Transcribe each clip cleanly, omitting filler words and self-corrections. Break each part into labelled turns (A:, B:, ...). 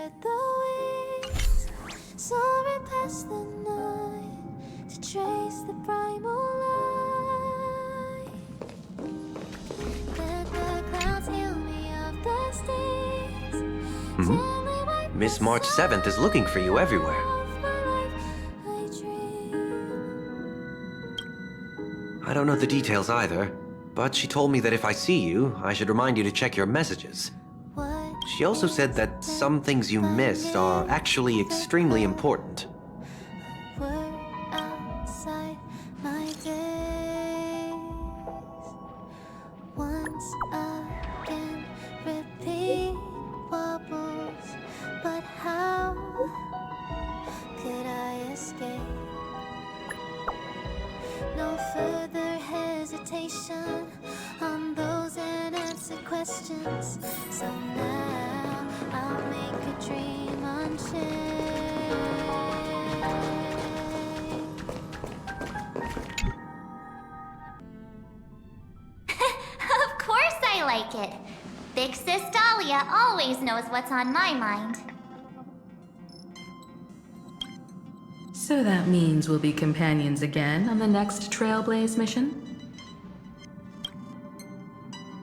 A: spread the wings, soaring past the night to trace the primal light. Let the clouds heal me of the stings. Gently wipe
B: Miss
A: the
B: March 7th is looking for you everywhere.
A: of my life I dream.
B: I don't know the details either, but she told me that if I see you, I should remind you to check your messages.
A: What
B: She also said that some things you missed are actually extremely important.
A: were outside my days? Once again, repeat wobbles, but how could I escape? No further hesitation on those unanswered questions. So now I'll make a dream unchained.
C: Of course I like it. Big Sis Dahlia always knows what's on my mind.
D: So that means we'll be companions again on the next Trailblaze mission?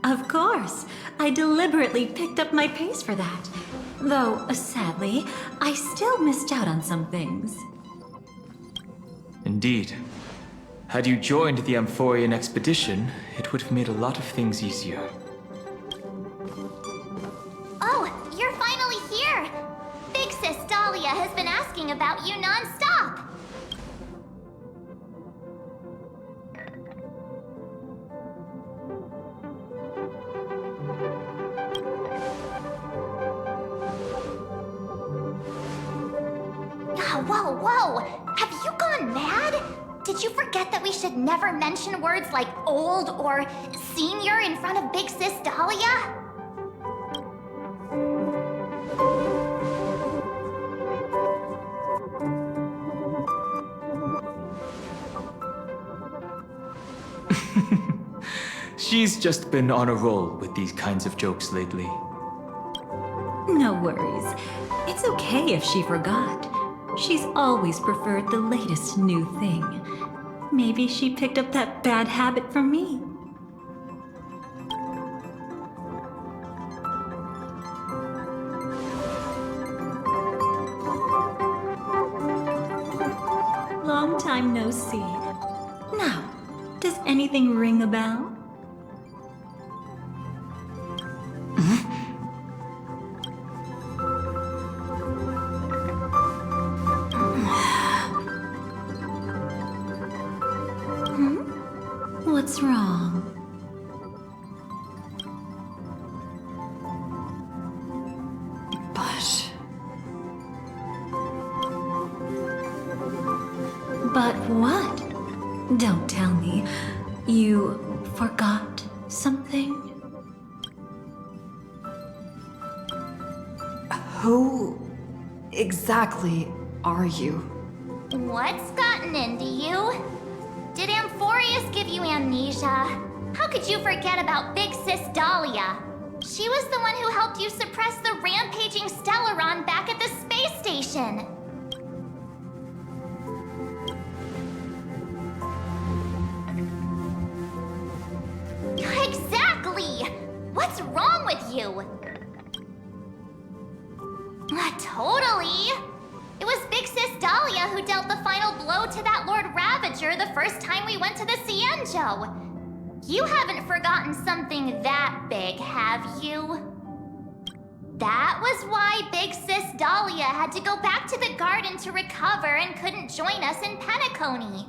E: Of course. I deliberately picked up my pace for that. Though, sadly, I still missed out on some things.
F: Indeed. Had you joined the Amphorian expedition, it would have made a lot of things easier.
C: Oh, you're finally here! Big Sis Dahlia has been asking about you non-stop! Whoa, whoa! Have you gone mad? Did you forget that we should never mention words like old or senior in front of Big Sis Dahlia?
F: She's just been on a roll with these kinds of jokes lately.
E: No worries. It's okay if she forgot. She's always preferred the latest new thing. Maybe she picked up that bad habit from me. Long time no see. Now, does anything ring a bell? What's wrong? But what? Don't tell me. You forgot something?
G: Who exactly are you?
C: What's gotten into you? Did Amphorius give you amnesia? How could you forget about Big Sis Dahlia? She was the one who helped you suppress the rampaging Stellaron back at the space station. Exactly! What's wrong with you? Totally! It was Big Sis Dahlia who dealt the final blow to that Lord Ravager the first time we went to the Cienjo. You haven't forgotten something that big, have you? That was why Big Sis Dahlia had to go back to the garden to recover and couldn't join us in Penacony.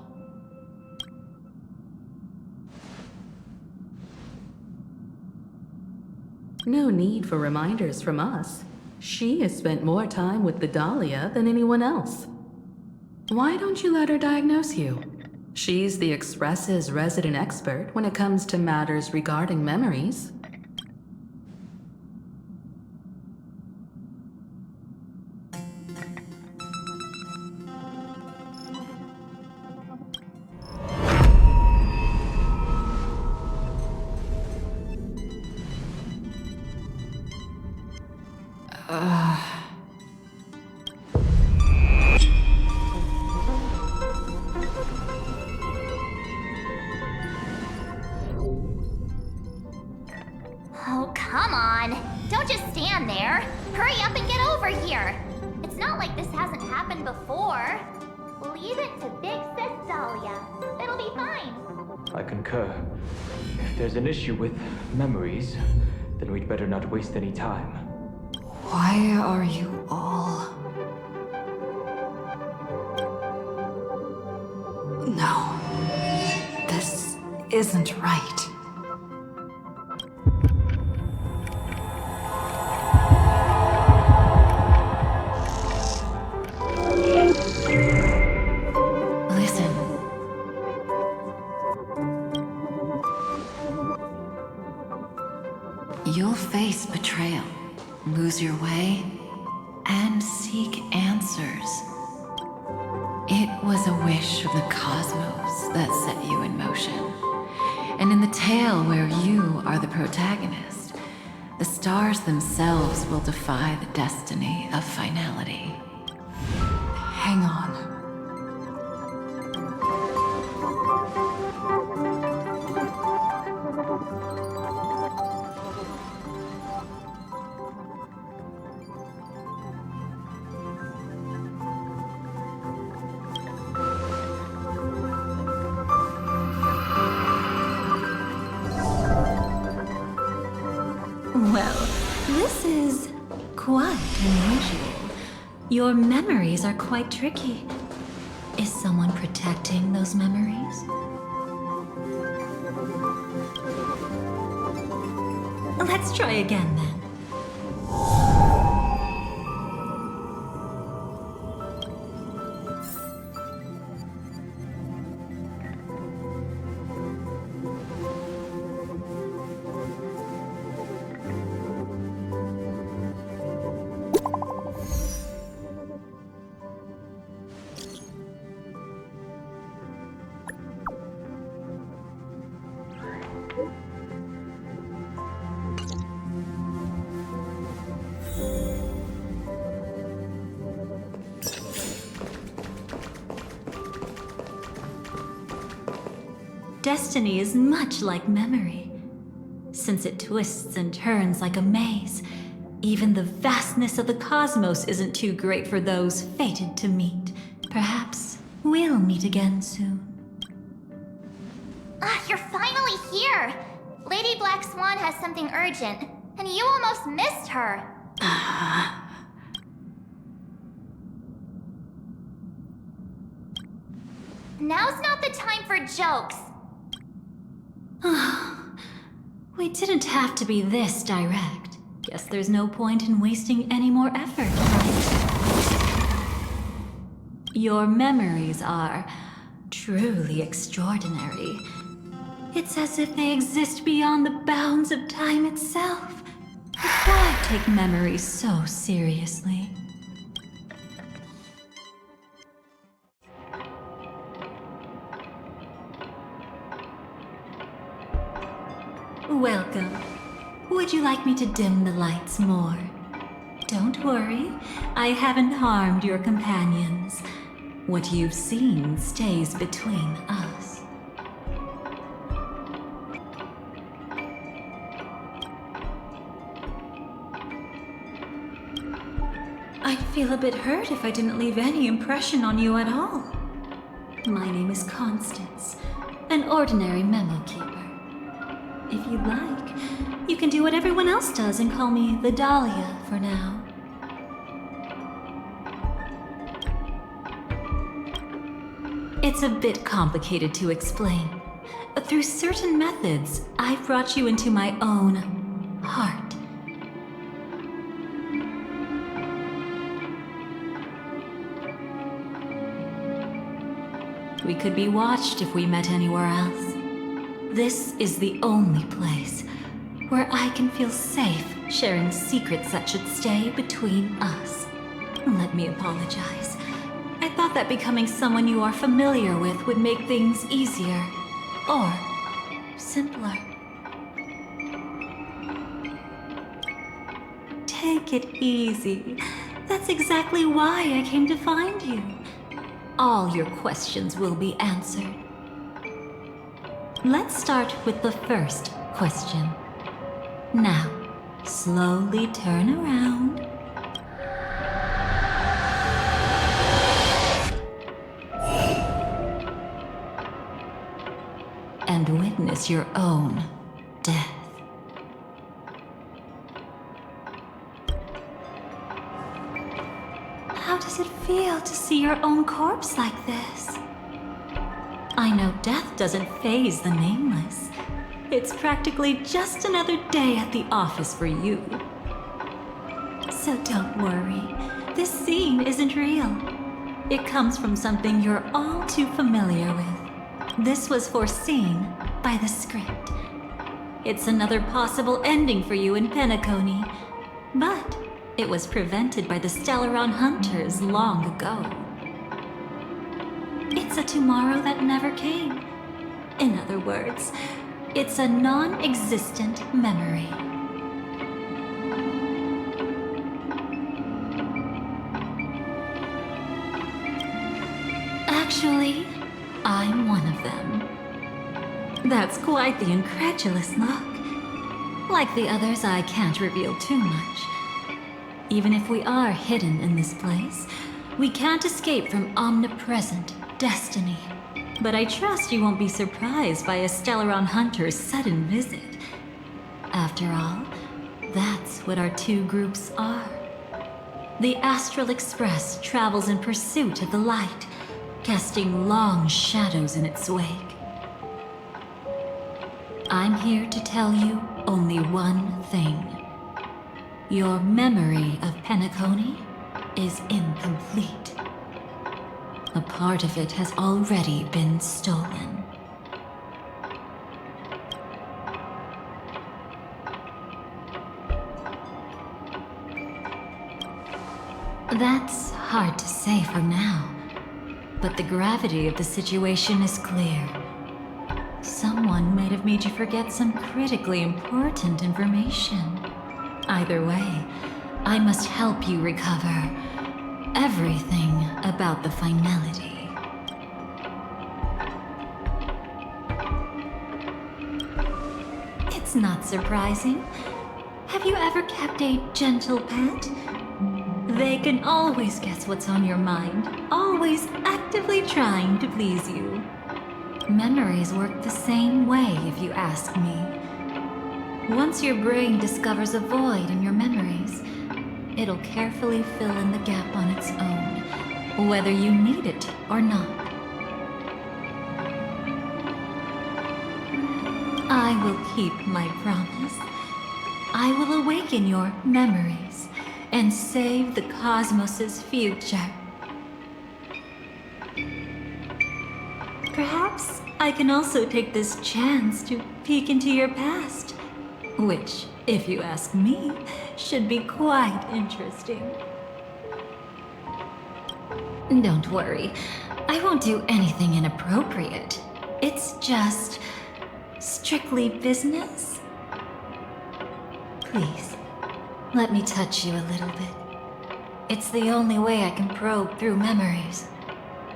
D: No need for reminders from us. She has spent more time with the Dahlia than anyone else. Why don't you let her diagnose you? She's the Express's resident expert when it comes to matters regarding memories.
C: Oh, come on. Don't just stand there. Hurry up and get over here. It's not like this hasn't happened before. Leave it to Big Sis Dahlia. It'll be fine.
F: I concur. If there's an issue with memories, then we'd better not waste any time.
G: Why are you all... No. This isn't right. Listen. You'll face betrayal, lose your way, and seek answers. It was a wish of the cosmos that set you in motion. And in the tale where you are the protagonist, the stars themselves will defy the destiny of finality. Hang on.
E: Well, this is quite unusual. Your memories are quite tricky. Is someone protecting those memories? Let's try again then. Destiny is much like memory. Since it twists and turns like a maze, even the vastness of the cosmos isn't too great for those fated to meet. Perhaps we'll meet again soon.
C: You're finally here! Lady Black Swan has something urgent, and you almost missed her. Now's not the time for jokes.
E: We didn't have to be this direct. Guess there's no point in wasting any more effort, right? Your memories are truly extraordinary. It's as if they exist beyond the bounds of time itself. But why take memories so seriously? Welcome. Would you like me to dim the lights more? Don't worry, I haven't harmed your companions. What you've seen stays between us. I'd feel a bit hurt if I didn't leave any impression on you at all. My name is Constance, an ordinary memo keeper. If you'd like, you can do what everyone else does and call me the Dahlia for now. It's a bit complicated to explain. Through certain methods, I've brought you into my own heart. We could be watched if we met anywhere else. This is the only place where I can feel safe sharing secrets that should stay between us. Let me apologize. I thought that becoming someone you are familiar with would make things easier. Or simpler. Take it easy. That's exactly why I came to find you. All your questions will be answered. Let's start with the first question. Now, slowly turn around. And witness your own death. How does it feel to see your own corpse like this? I know death doesn't faze the nameless. It's practically just another day at the office for you. So don't worry, this scene isn't real. It comes from something you're all too familiar with. This was foreseen by the script. It's another possible ending for you in Penacony, but it was prevented by the Stellaron Hunters long ago. It's a tomorrow that never came. In other words, it's a non-existent memory. Actually, I'm one of them. That's quite the incredulous look. Like the others, I can't reveal too much. Even if we are hidden in this place, we can't escape from omnipresent destiny. But I trust you won't be surprised by a Stellaron Hunter's sudden visit. After all, that's what our two groups are. The Astral Express travels in pursuit of the light, casting long shadows in its wake. I'm here to tell you only one thing. Your memory of Penacony is incomplete. A part of it has already been stolen. That's hard to say for now. But the gravity of the situation is clear. Someone might have made you forget some critically important information. Either way, I must help you recover everything about the finality. It's not surprising. Have you ever kept a gentle pet? They can always guess what's on your mind, always actively trying to please you. Memories work the same way, if you ask me. Once your brain discovers a void in your memories, it'll carefully fill in the gap on its own, whether you need it or not. I will keep my promise. I will awaken your memories and save the cosmos's future. Perhaps I can also take this chance to peek into your past, which, if you ask me, should be quite interesting. Don't worry, I won't do anything inappropriate. It's just strictly business. Please, let me touch you a little bit. It's the only way I can probe through memories.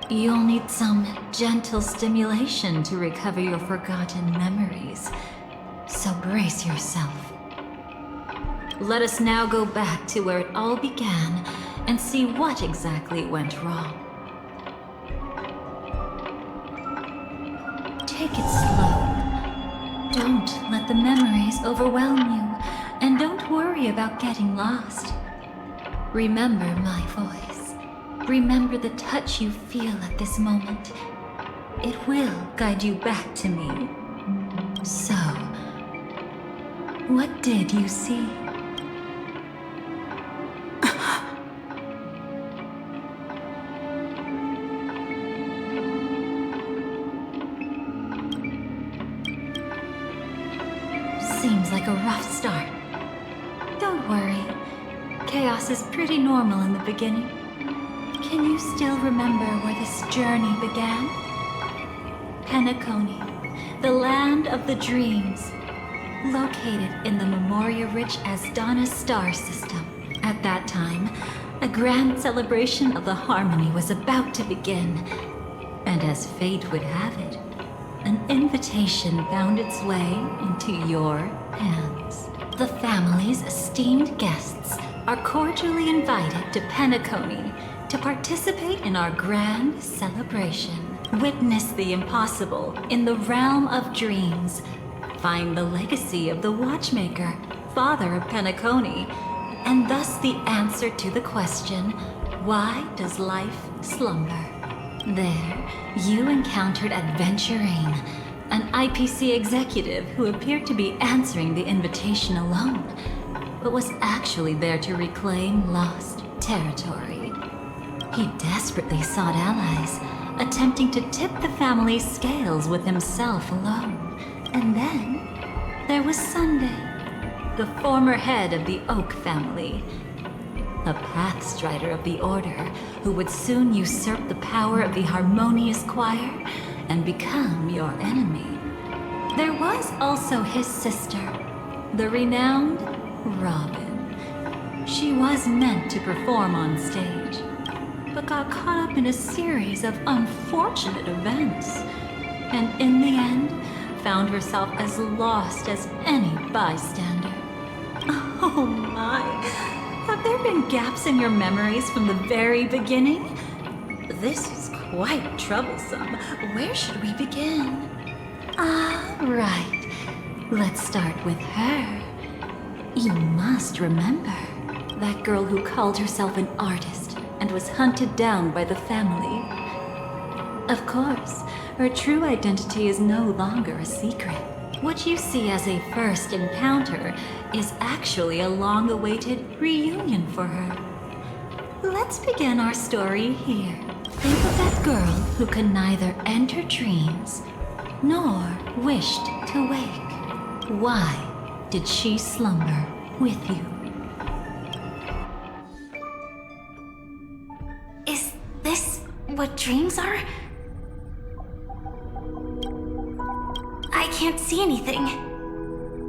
E: You'll need some gentle stimulation to recover your forgotten memories. So brace yourself. Let us now go back to where it all began and see what exactly went wrong. Take it slow. Don't let the memories overwhelm you. And don't worry about getting lost. Remember my voice. Remember the touch you feel at this moment. It will guide you back to me. So, what did you see? Seems like a rough start. Don't worry. Chaos is pretty normal in the beginning. Can you still remember where this journey began? Penacony, the land of the dreams. Located in the Memoria-rich Asdana star system. At that time, a grand celebration of the harmony was about to begin. And as fate would have it, an invitation found its way into your hands. The family's esteemed guests are cordially invited to Penacony to participate in our grand celebration. Witness the impossible in the realm of dreams. Find the legacy of the watchmaker, father of Penacony, and thus the answer to the question, why does life slumber? There, you encountered Adventurine, an IPC executive who appeared to be answering the invitation alone, but was actually there to reclaim lost territory. He desperately sought allies, attempting to tip the family's scales with himself alone. And then, there was Sunday, the former head of the Oak family, a pathstrider of the Order who would soon usurp the power of the Harmonious Choir and become your enemy. There was also his sister, the renowned Robin. She was meant to perform on stage, but got caught up in a series of unfortunate events, and in the end, found herself as lost as any bystander. Oh my, have there been gaps in your memories from the very beginning? This is quite troublesome. Where should we begin? Right. Let's start with her. You must remember that girl who called herself an artist and was hunted down by the family. Of course, her true identity is no longer a secret. What you see as a first encounter is actually a long-awaited reunion for her. Let's begin our story here. Think of that girl who could neither enter dreams nor wished to wake. Why did she slumber with you?
H: Is this what dreams are? I can't see anything.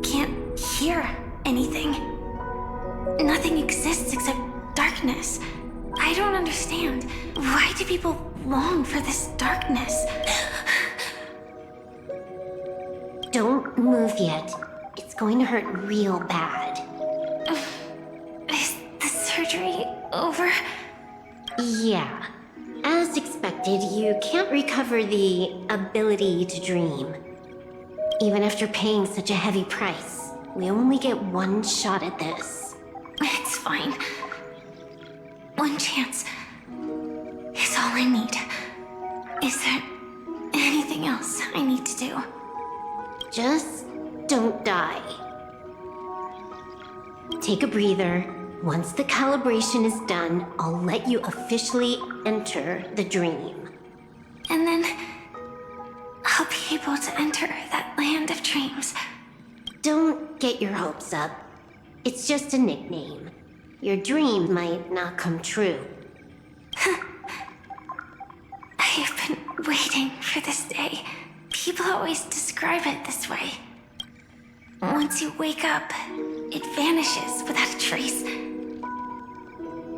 H: Can't hear anything. Nothing exists except darkness. I don't understand. Why do people long for this darkness?
I: Don't move yet. It's going to hurt real bad.
H: Is the surgery over?
I: Yeah. As expected, you can't recover the ability to dream. Even after paying such a heavy price, we only get one shot at this.
H: It's fine. One chance is all I need. Is there anything else I need to do?
I: Just don't die. Take a breather. Once the calibration is done, I'll let you officially enter the dream.
H: And then I'll be able to enter that land of dreams.
I: Don't get your hopes up. It's just a nickname. Your dream might not come true.
H: I have been waiting for this day. People always describe it this way. Once you wake up, it vanishes without a trace.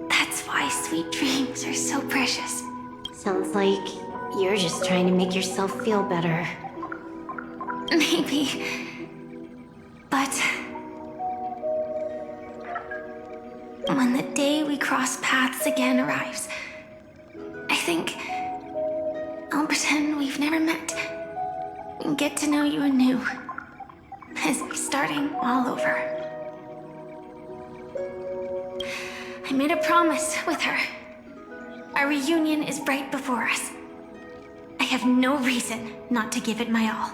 H: That's why sweet dreams are so precious.
I: Sounds like you're just trying to make yourself feel better.
H: Maybe. But when the day we cross paths again arrives, I think I'll pretend we've never met and get to know you anew, as if starting all over. I made a promise with her. Our reunion is right before us. I have no reason not to give it my all.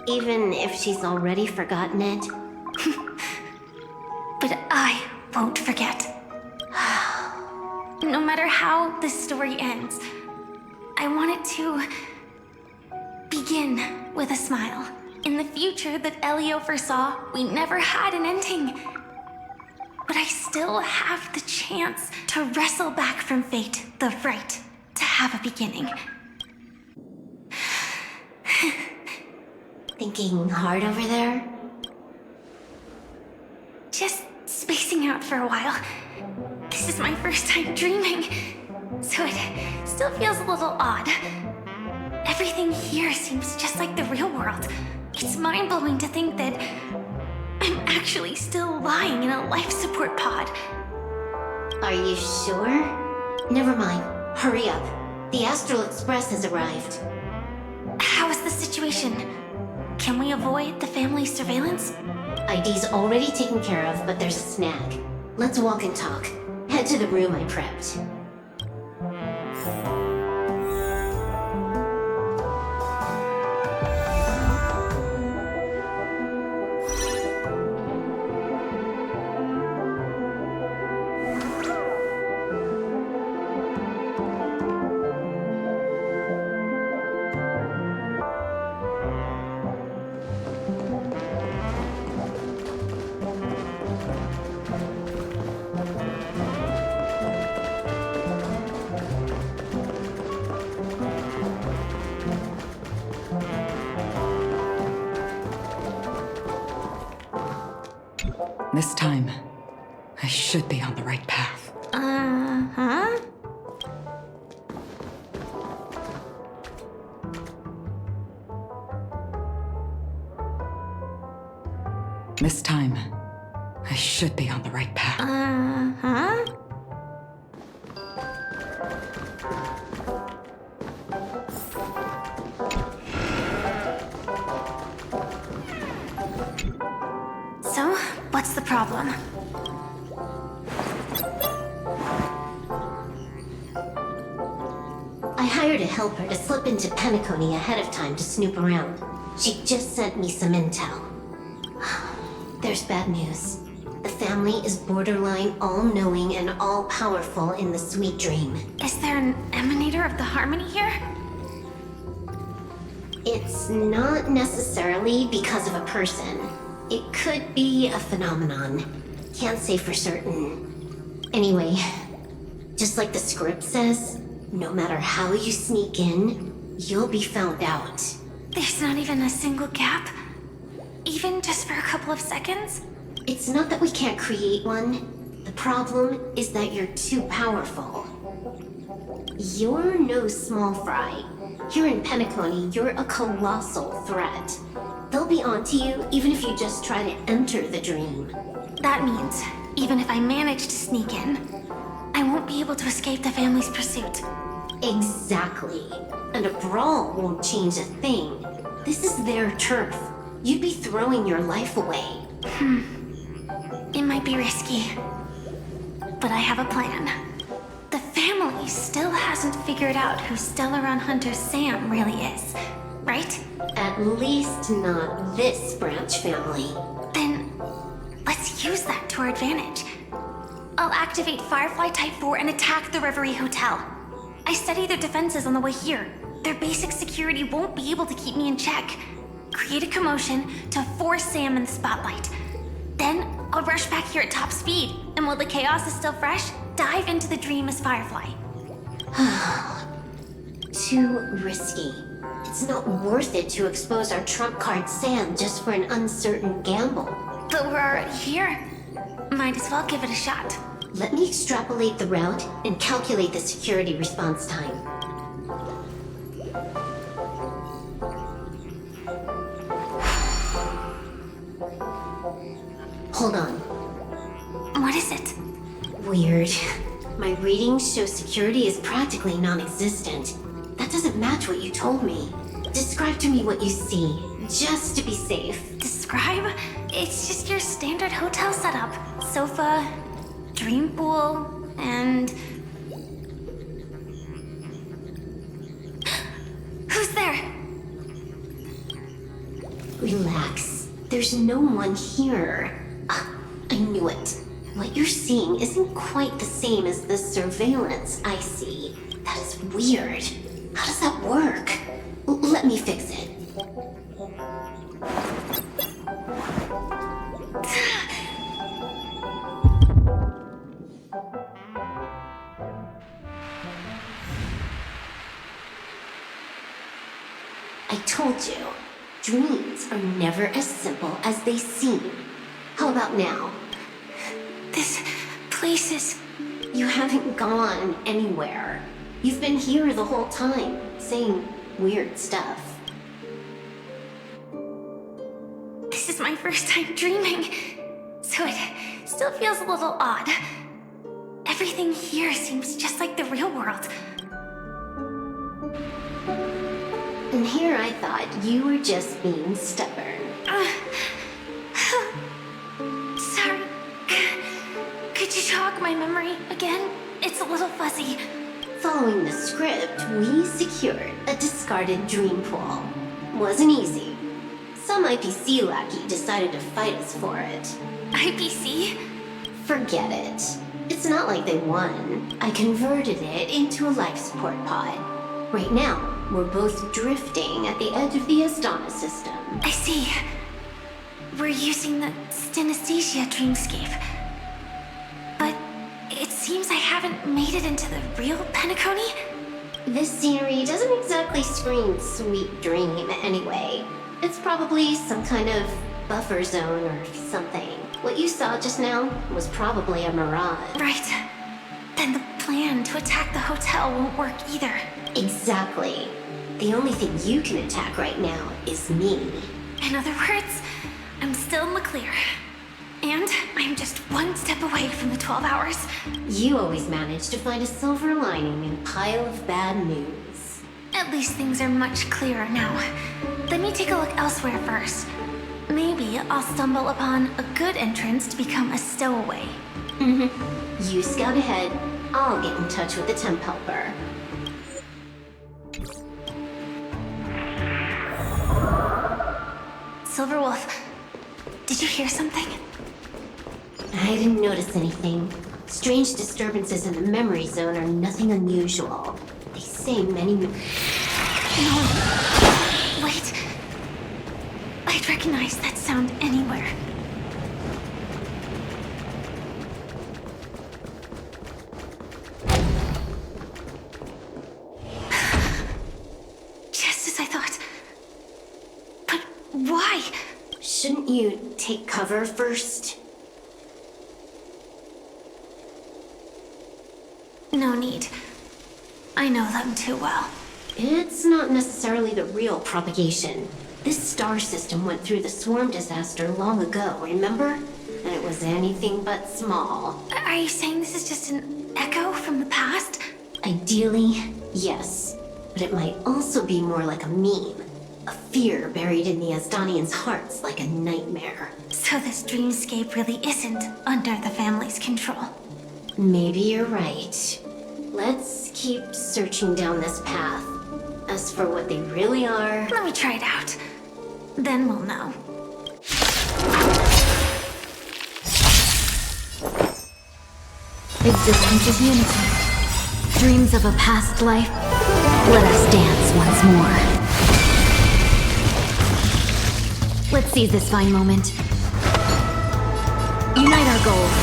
I: Even if she's already forgotten it?
H: But I won't forget. No matter how this story ends, I want it to begin with a smile. In the future that Elio foresaw, we never had an ending. But I still have the chance to wrestle back from fate the right to have a beginning.
I: Thinking hard over there?
H: Just spacing out for a while. This is my first time dreaming, so it still feels a little odd. Everything here seems just like the real world. It's mind-blowing to think that I'm actually still lying in a life support pod.
I: Are you sure? Never mind. Hurry up. The Astral Express has arrived.
H: How is the situation? Can we avoid the family's surveillance?
I: ID's already taken care of, but there's a snag. Let's walk and talk. Head to the room I prepped.
G: This time, I should be on the right path.
H: Uh-huh.
G: This time, I should be on the right path.
H: Uh-huh. So, what's the problem?
I: I hired a helper to slip into Penacony ahead of time to snoop around. She just sent me some intel. There's bad news. The family is borderline all-knowing and all-powerful in the Sweet Dream.
H: Is there an emanator of the harmony here?
I: It's not necessarily because of a person. It could be a phenomenon. Can't say for certain. Anyway, just like the script says, no matter how you sneak in, you'll be found out.
H: There's not even a single gap? Even just for a couple of seconds?
I: It's not that we can't create one. The problem is that you're too powerful. You're no small fry. Here in Penacony, you're a colossal threat. They'll be onto you even if you just try to enter the dream.
H: That means, even if I manage to sneak in, I won't be able to escape the family's pursuit.
I: Exactly. And a brawl won't change a thing. This is their turf. You'd be throwing your life away.
H: It might be risky, but I have a plan. The family still hasn't figured out who Stellaron Hunter Sam really is, right?
I: At least not this branch family.
H: Then, let's use that to our advantage. I'll activate Firefly Type 4 and attack the Reverie Hotel. I studied their defenses on the way here. Their basic security won't be able to keep me in check. Create a commotion to force Sam in the spotlight. Then, I'll rush back here at top speed, and while the chaos is still fresh, dive into the dream as Firefly.
I: Too risky. It's not worth it to expose our trump card Sam just for an uncertain gamble.
H: But we're already here. Might as well give it a shot.
I: Let me extrapolate the route and calculate the security response time. Hold on.
H: What is it?
I: Weird. My readings show security is practically non-existent. That doesn't match what you told me. Describe to me what you see, just to be safe.
H: Describe? It's just your standard hotel setup. Sofa, dream pool, and... Who's there?
I: Relax. There's no one here. I knew it. What you're seeing isn't quite the same as the surveillance I see. That is weird. How does that work? Let me fix it. I told you, dreams are never as simple as they seem. How about now?
H: This place is...
I: You haven't gone anywhere. You've been here the whole time, saying weird stuff.
H: This is my first time dreaming, so it still feels a little odd. Everything here seems just like the real world.
I: And here I thought you were just being stubborn.
H: Sorry. Could you jog my memory again? It's a little fuzzy.
I: Following the script, we secured a discarded dream pool. Wasn't easy. Some IPC lackey decided to fight us for it.
H: IPC?
I: Forget it. It's not like they won. I converted it into a life support pod. Right now, we're both drifting at the edge of the Astana system.
H: I see. We're using the synesthesia dreamscape. But it seems I haven't made it into the real Penacony?
I: This scenery doesn't exactly scream sweet dream anyway. It's probably some kind of buffer zone or something. What you saw just now was probably a mirage.
H: Right. Then the plan to attack the hotel won't work either.
I: Exactly. The only thing you can attack right now is me.
H: In other words, I'm still in the clear. And I'm just one step away from the 12 hours.
I: You always manage to find a silver lining in a pile of bad news.
H: At least things are much clearer now. Let me take a look elsewhere first. Maybe I'll stumble upon a good entrance to become a stowaway.
I: You scout ahead, I'll get in touch with the temp helper.
H: Silverwolf, did you hear something?
I: I didn't notice anything. Strange disturbances in the memory zone are nothing unusual. They say many...
H: No. Wait. I'd recognize that sound anywhere. Just as I thought. But why?
I: Shouldn't you take cover first?
H: No need. I know them too well.
I: It's not necessarily the real propagation. This star system went through the swarm disaster long ago, remember? And it was anything but small.
H: Are you saying this is just an echo from the past?
I: Ideally, yes. But it might also be more like a meme. A fear buried in the Asdanians' hearts like a nightmare.
H: So this dreamscape really isn't under the family's control.
I: Maybe you're right. Let's keep searching down this path. As for what they really are...
H: Let me try it out. Then we'll know.
J: Existence is unity. Dreams of a past life. Let us dance once more. Let's seize this fine moment. Unite our goals.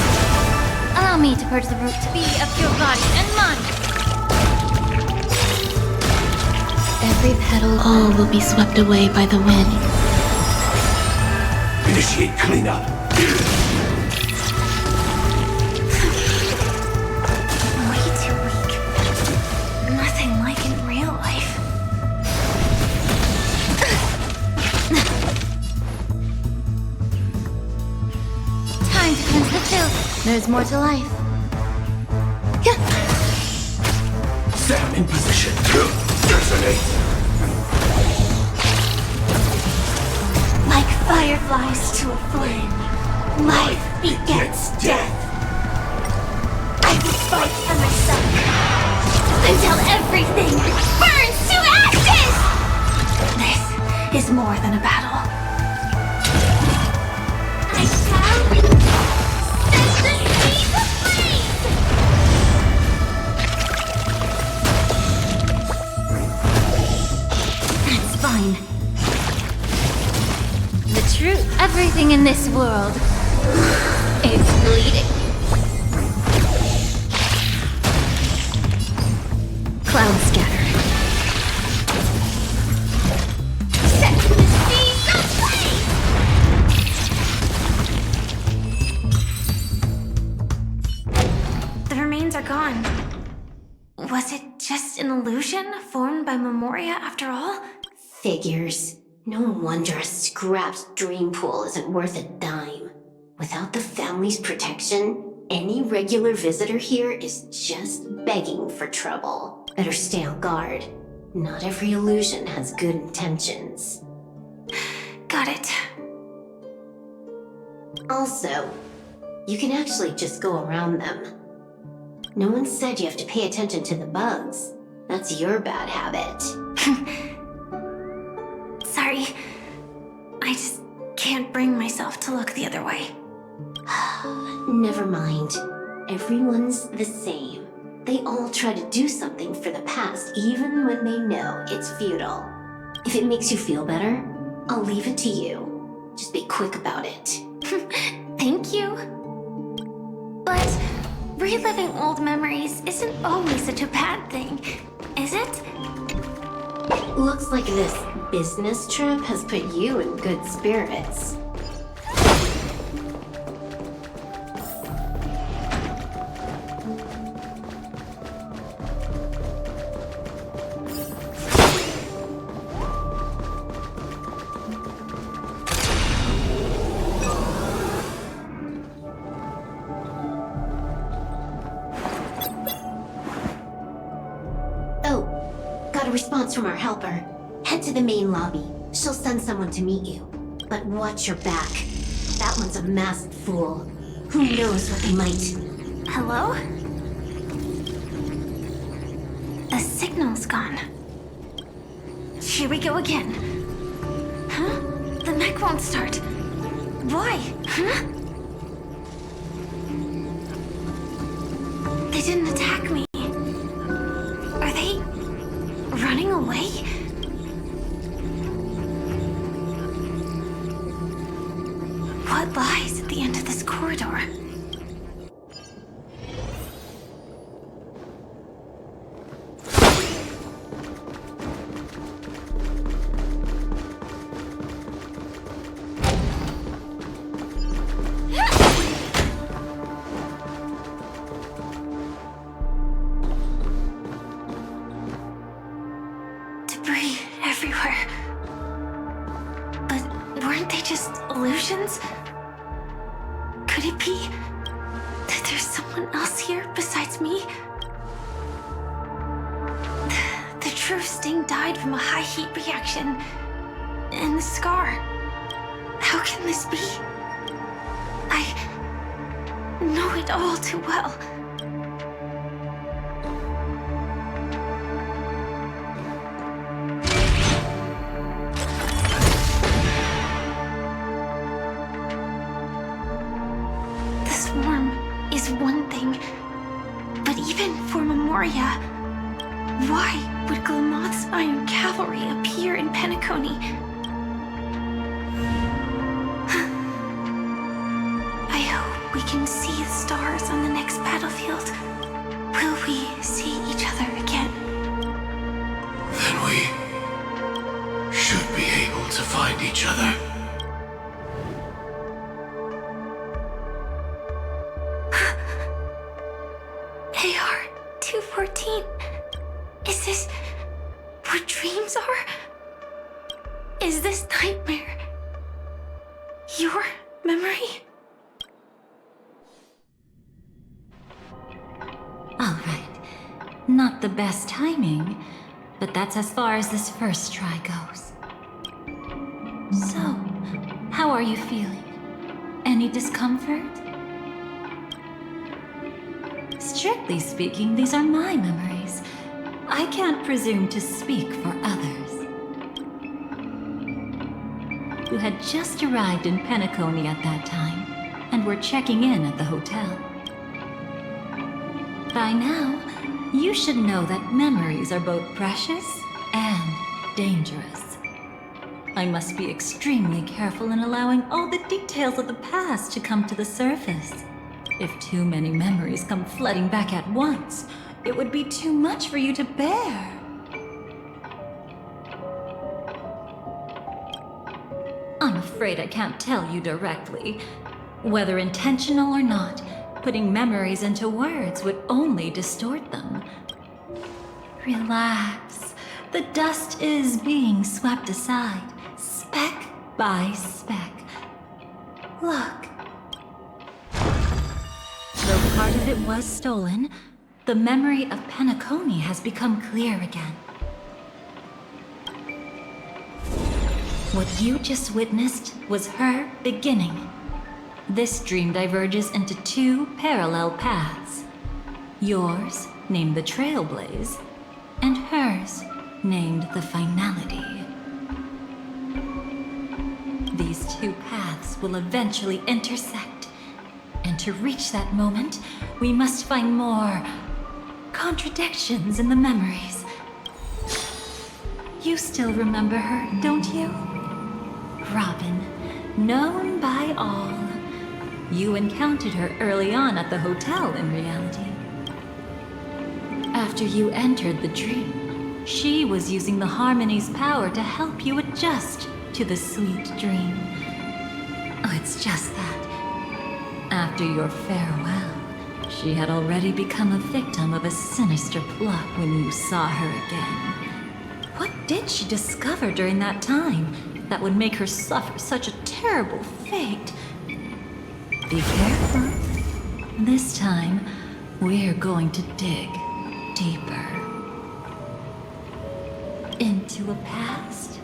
C: Allow me to purge the root to be of your body and mind.
J: Every petal, all will be swept away by the wind.
K: Initiate cleanup.
H: Way too weak. Nothing like in real life.
C: Time to cleanse the filth. There's more to life.
K: Sam in position. Detonate.
H: Like fireflies to a flame, life begets death. I will fight for myself until everything burns to ashes! This is more than a battle. I shall set the seas ablaze!
J: It's fine.
C: The truth. Everything in this world is bleeding.
J: Cloud scatter.
C: Set the seas ablaze!
H: The remains are gone. Was it just an illusion formed by Memoria after all?
I: Figures. No wonder a scrapped dream pool isn't worth a dime. Without the family's protection, any regular visitor here is just begging for trouble. Better stay on guard. Not every illusion has good intentions.
H: Got it.
I: Also, you can actually just go around them. No one said you have to pay attention to the bugs. That's your bad habit.
H: Sorry. I just can't bring myself to look the other way.
I: Never mind. Everyone's the same. They all try to do something for the past, even when they know it's futile. If it makes you feel better, I'll leave it to you. Just be quick about it.
H: Thank you. But reliving old memories isn't always such a bad thing, is it?
I: Looks like this business trip has put you in good spirits. Got a response from our helper. Head to the main lobby. She'll send someone to meet you. But watch your back. That one's a masked fool. Who knows what they might...
H: Hello? The signal's gone. Here we go again. Huh? The mech won't start. Why? Huh? They didn't attack me. Are they running away? What lies at the end of this corridor? Debris everywhere. But weren't they just illusions? Could it be that there's someone else here besides me? The true Sting died from a high heat reaction. And the scar. How can this be? I know it all too well. This worm is one thing, but even for Memoria, why would Glamoth's Iron Cavalry appear in Penacony? I hope we can see the stars on the next battlefield. Will we see each other again?
K: Then we should be able to find each other.
H: AR-214. Is this what dreams are? Is this nightmare your memory?
E: All right. Not the best timing, but that's as far as this first try goes. So, how are you feeling? Any discomfort? Strictly speaking, these are my memories. I can't presume to speak for others. You had just arrived in Penacony at that time, and were checking in at the hotel. By now, you should know that memories are both precious and dangerous. I must be extremely careful in allowing all the details of the past to come to the surface. If too many memories come flooding back at once, it would be too much for you to bear. I'm afraid I can't tell you directly. Whether intentional or not, putting memories into words would only distort them. Relax. The dust is being swept aside. by speck. Look. Though part of it was stolen, the memory of Penacony has become clear again. What you just witnessed was her beginning. This dream diverges into two parallel paths. Yours, named the Trailblaze, and hers, named the Finality. These two paths will eventually intersect. And to reach that moment, we must find more contradictions in the memories. You still remember her, don't you? Robin, known by all. You encountered her early on at the hotel in reality. After you entered the dream, she was using the Harmony's power to help you adjust to the sweet dream. Oh, it's just that. After your farewell, she had already become a victim of a sinister plot when you saw her again. What did she discover during that time that would make her suffer such a terrible fate? Be careful. This time, we're going to dig deeper. Into a past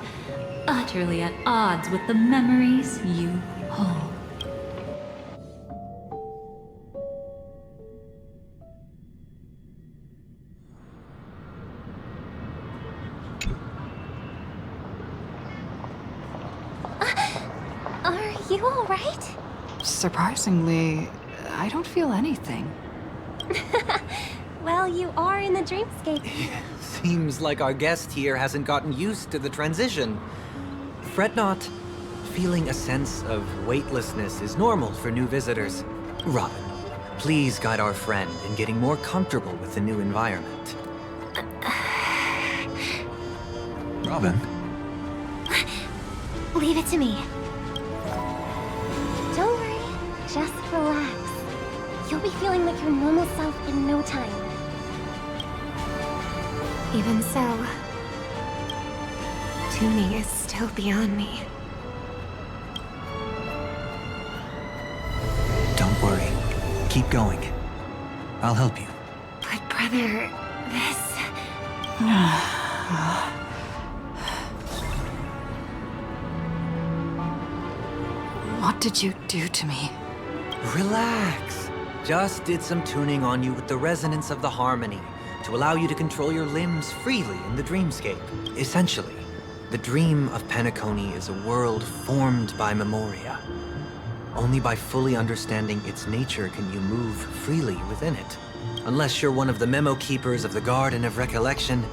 E: utterly at odds with the memories you hold.
H: Are you alright?
L: Surprisingly, I don't feel anything.
H: Well, you are in the dreamscape.
B: Seems like our guest here hasn't gotten used to the transition. Fret not. Feeling a sense of weightlessness is normal for new visitors. Robin, please guide our friend in getting more comfortable with the new environment. Robin?
H: Leave it to me. Don't worry, just relax. You'll be feeling like your normal self in no time. Even so, tuning is still beyond me.
B: Don't worry. Keep going. I'll help you.
H: But brother, this...
L: What did you do to me?
B: Relax. Just did some tuning on you with the resonance of the harmony to allow you to control your limbs freely in the dreamscape. Essentially, the dream of Penacony is a world formed by memoria. Only by fully understanding its nature can you move freely within it. Unless you're one of the memo keepers of the Garden of Recollection,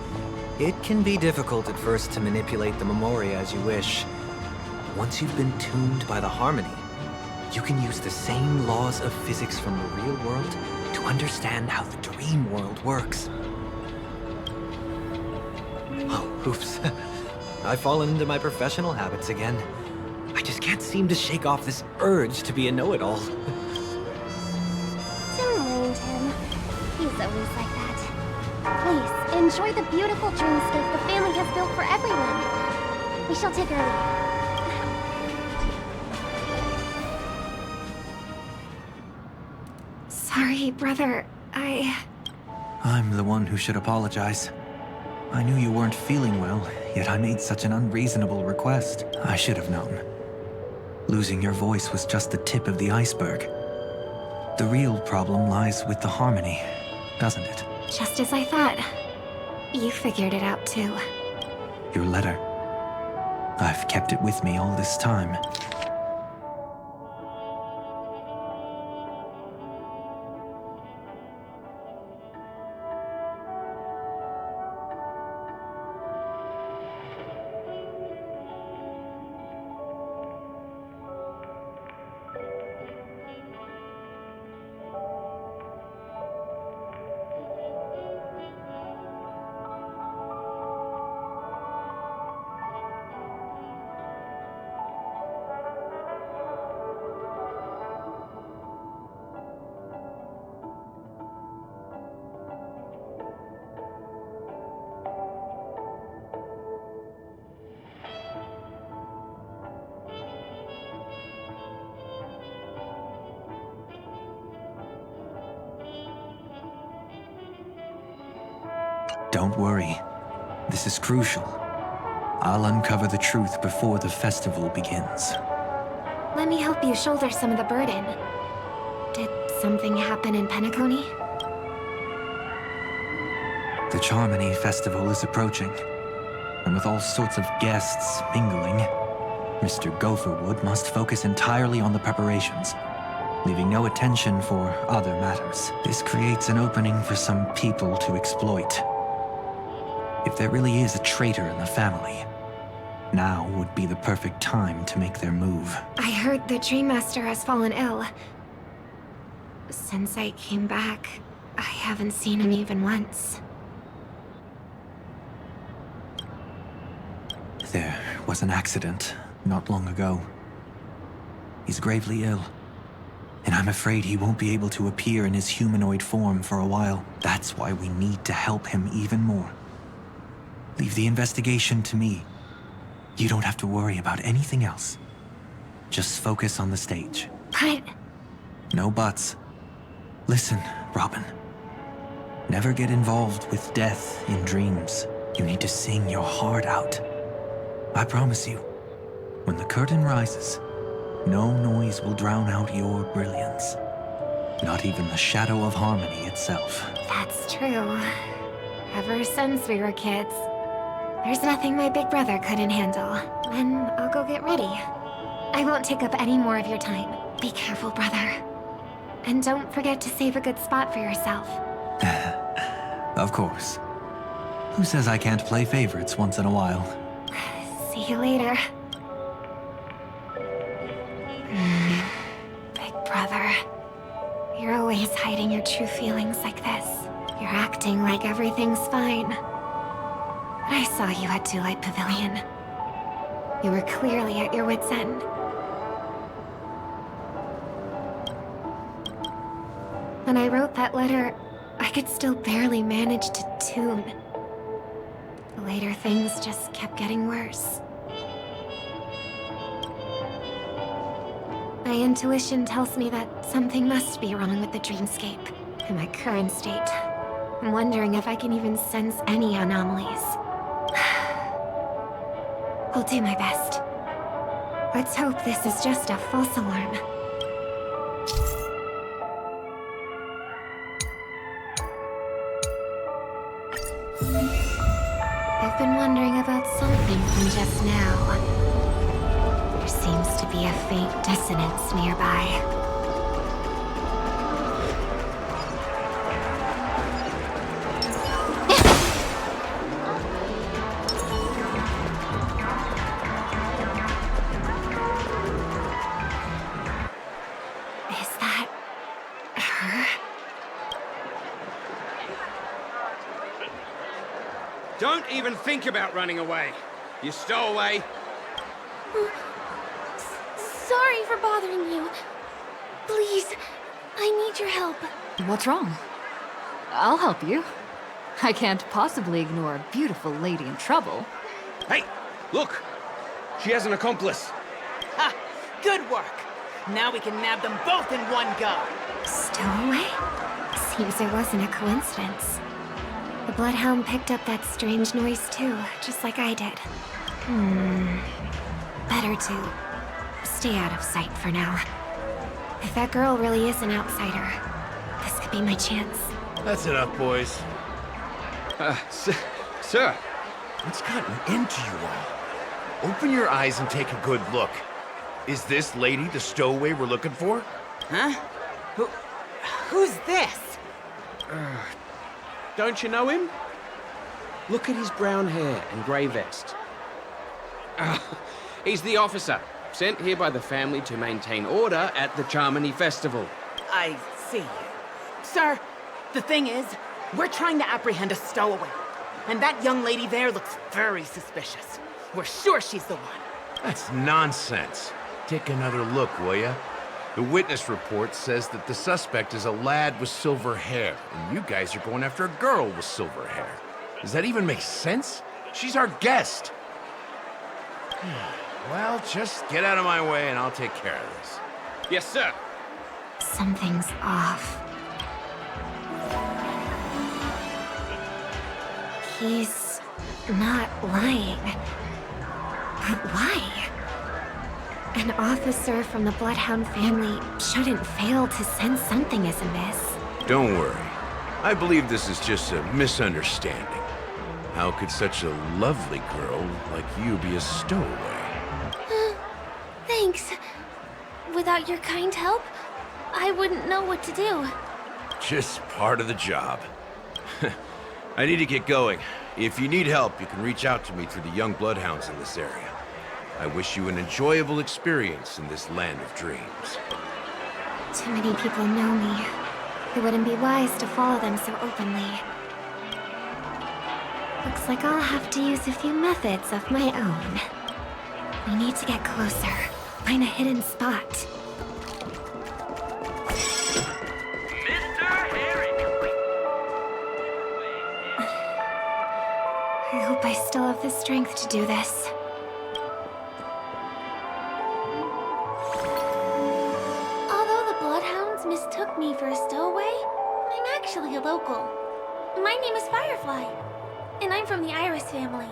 B: it can be difficult at first to manipulate the memoria as you wish. Once you've been tuned by the harmony, you can use the same laws of physics from the real world to understand how the dream world works. Oh, oops. I've fallen into my professional habits again. I just can't seem to shake off this urge to be a know-it-all.
H: Don't mind him. He's always like that. Please, enjoy the beautiful dreamscape the family has built for everyone. We shall take our leave. Sorry, brother.
B: I'm the one who should apologize. I knew you weren't feeling well, yet I made such an unreasonable request. I should have known. Losing your voice was just the tip of the iceberg. The real problem lies with the harmony, doesn't it?
H: Just as I thought. You figured it out too.
B: Your letter. I've kept it with me all this time. Don't worry. This is crucial. I'll uncover the truth before the festival begins.
H: Let me help you shoulder some of the burden. Did something happen in Penacony?
B: The Charmony Festival is approaching, and with all sorts of guests mingling, Mr. Gopherwood must focus entirely on the preparations, leaving no attention for other matters. This creates an opening for some people to exploit. If there really is a traitor in the family, now would be the perfect time to make their move.
H: I heard the Dream Master has fallen ill. Since I came back, I haven't seen him even once.
B: There was an accident not long ago. He's gravely ill, and I'm afraid he won't be able to appear in his humanoid form for a while. That's why we need to help him even more. Leave the investigation to me. You don't have to worry about anything else. Just focus on the stage.
H: But...
B: No buts. Listen, Robin. Never get involved with death in dreams. You need to sing your heart out. I promise you, when the curtain rises, no noise will drown out your brilliance. Not even the shadow of harmony itself.
H: that's true. Ever since we were kids, there's nothing my big brother couldn't handle. And I'll go get ready. I won't take up any more of your time. Be careful, brother. And don't forget to save a good spot for yourself.
B: Of course. Who says I can't play favorites once in a while?
H: See you later. Big brother. You're always hiding your true feelings like this. You're acting like everything's fine. I saw you at Daylight Pavilion. You were clearly at your wit's end. When I wrote that letter, I could still barely manage to tune. Later, things just kept getting worse. My intuition tells me that something must be wrong with the dreamscape. In my current state, I'm wondering if I can even sense any anomalies. I'll do my best. Let's hope this is just a false alarm. I've been wondering about something from just now. There seems to be a faint dissonance nearby. Is that her?
M: Don't even think about running away. You stowaway.
H: Sorry for bothering you. Please, I need your help.
L: What's wrong? I'll help you. I can't possibly ignore a beautiful lady in trouble.
M: Hey, look! She has an accomplice.
N: Ha! Good work! Now we can nab them both in one go!
H: Stowaway? Seems it wasn't a coincidence. The Bloodhound picked up that strange noise too, just like I did. Better to stay out of sight for now. If that girl really is an outsider, this could be my chance.
K: That's enough, boys.
M: Sir.
K: What's gotten into you all? Open your eyes and take a good look. Is this lady the stowaway we're looking for?
N: Huh? Who's this?
M: Don't you know him? Look at his brown hair and grey vest. He's the officer, sent here by the family to maintain order at the Charmony Festival.
N: I see. Sir, the thing is, we're trying to apprehend a stowaway. And that young lady there looks very suspicious. We're sure she's the one.
K: That's nonsense. Take another look, will ya? The witness report says that the suspect is a lad with silver hair, and you guys are going after a girl with silver hair. Does that even make sense? She's our guest. Well, just get out of my way and I'll take care of this.
M: Yes, sir.
H: Something's off.
I: He's not lying. But why? An officer from the Bloodhound family shouldn't fail to sense something is amiss.
K: Don't worry. I believe this is just a misunderstanding. How could such a lovely girl like you be a stowaway?
H: Thanks. Without your kind help, I wouldn't know what to do.
K: Just part of the job. I need to get going. If you need help, you can reach out to me through the young bloodhounds in this area. I wish you an enjoyable experience in this land of dreams.
I: Too many people know me. It wouldn't be wise to follow them so openly. Looks like I'll have to use a few methods of my own. We need to get closer. Find a hidden spot. I hope I still have the strength to do this.
H: Although the Bloodhounds mistook me for a stowaway, I'm actually a local. My name is Firefly, and I'm from the Iris family.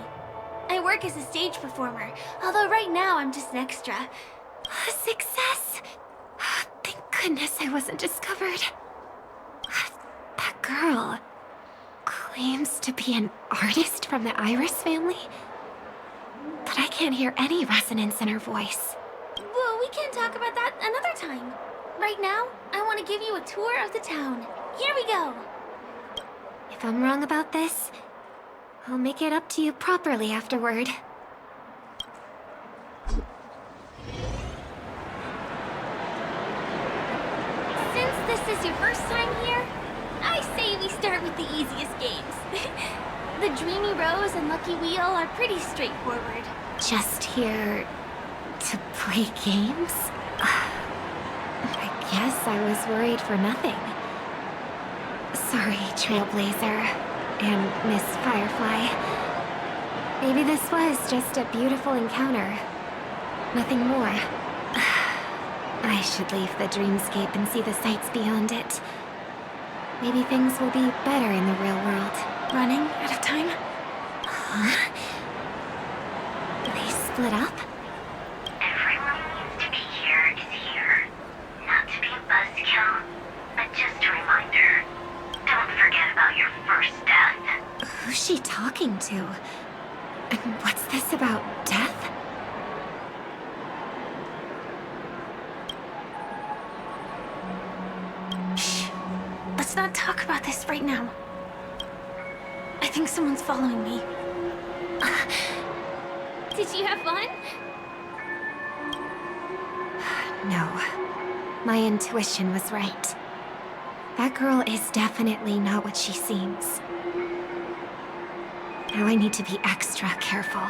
H: I work as a stage performer, although right now I'm just an extra.
I: A success! Thank goodness I wasn't discovered. That girl claims to be an artist from the Iris family, but I can't hear any resonance in her voice.
H: Well, we can talk about that another time. Right now, I want to give you a tour of the town. Here we go.
I: If I'm wrong about this, I'll make it up to you properly afterward.
H: Since this is your first time here, I say we start with the easiest games. The Dreamy Rose and Lucky Wheel are pretty straightforward.
I: Just here to play games? I guess I was worried for nothing. Sorry, Trailblazer and Miss Firefly. Maybe this was just a beautiful encounter. Nothing more. I should leave the dreamscape and see the sights beyond it. Maybe things will be better in the real world.
H: Running out of time?
I: Huh? They split up?
O: Everyone needs to be here is here. Not to be a buzzkill, but just a reminder. Don't forget about your first death.
I: Who's she talking to? And what's this about death?
H: Shh. Let's not talk about this right now. I think someone's following me. Did you have fun?
I: No. My intuition was right. That girl is definitely not what she seems. Now I need to be extra careful.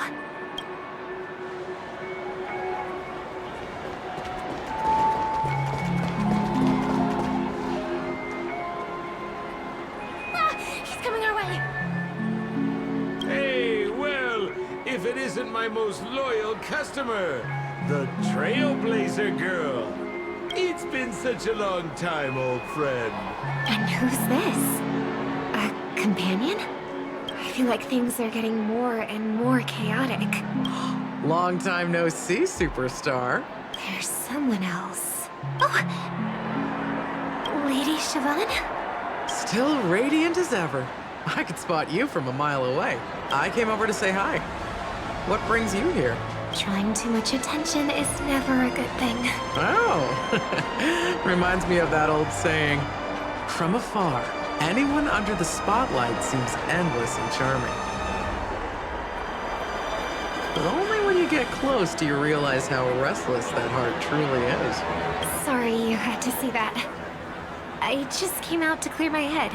H: He's coming our way.
P: Hey, well, if it isn't my most loyal customer, the Trailblazer girl. It's been such a long time, old friend.
I: And who's this? A companion? I feel like things are getting more and more chaotic.
Q: Long time no see, superstar.
I: There's someone else. Oh! Lady Siobhan?
Q: Still radiant as ever. I could spot you from a mile away. I came over to say hi. What brings you here?
I: Drawing too much attention is never a good thing.
Q: Oh, reminds me of that old saying, from afar, anyone under the spotlight seems endless and charming. But only when you get close do you realize how restless that heart truly is.
I: Sorry you had to see that. I just came out to clear my head.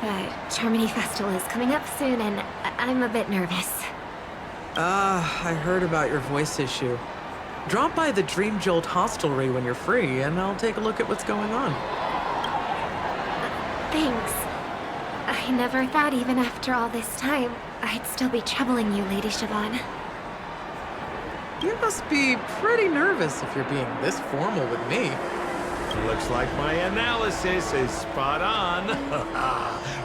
I: The Charmony Festival is coming up soon and I'm a bit nervous.
Q: I heard about your voice issue. Drop by the Dream Jolt hostelry when you're free, and I'll take a look at what's going on.
I: Thanks. I never thought even after all this time, I'd still be troubling you, Lady Siobhan.
Q: You must be pretty nervous if you're being this formal with me.
P: Looks like my analysis is spot on.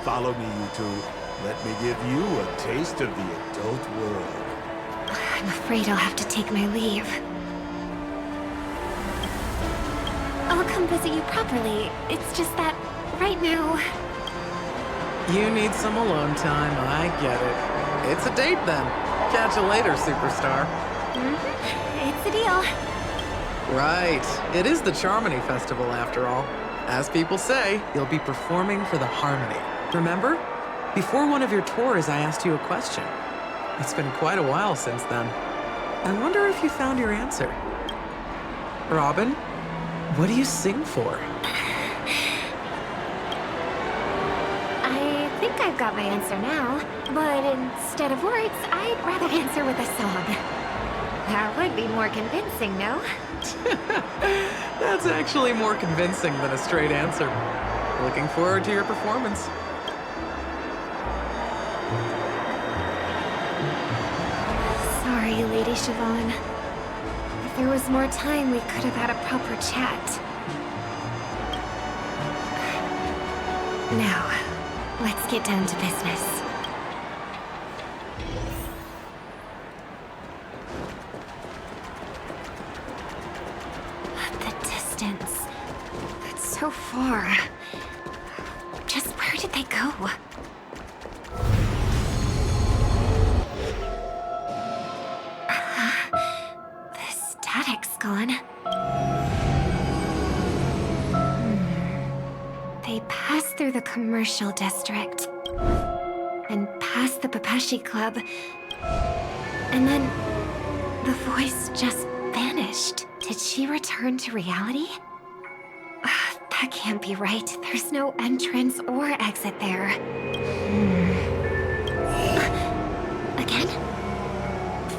P: Follow me, you two. Let me give you a taste of the adult world.
H: I'm afraid I'll have to take my leave. I'll come visit you properly. It's just that right now...
Q: You need some alone time, I get it. It's a date then. Catch you later, superstar.
H: It's a deal.
Q: Right. It is the Charmony Festival after all. As people say, you'll be performing for the Harmony. Remember? Before one of your tours, I asked you a question. It's been quite a while since then. I wonder if you found your answer. Robin, what do you sing for?
H: I think I've got my answer now, but instead of words, I'd rather answer with a song. That would be more convincing, no?
Q: That's actually more convincing than a straight answer. Looking forward to your performance.
H: Sorry, Lady Siobhan. If there was more time, we could have had a proper chat. Now, let's get down to business. The distance. It's so far. Just where did they go? The static's gone. They passed through the commercial district, and past the Papashi Club, and then the voice just vanished. Did she return to reality? That can't be right. There's no entrance or exit there. Again?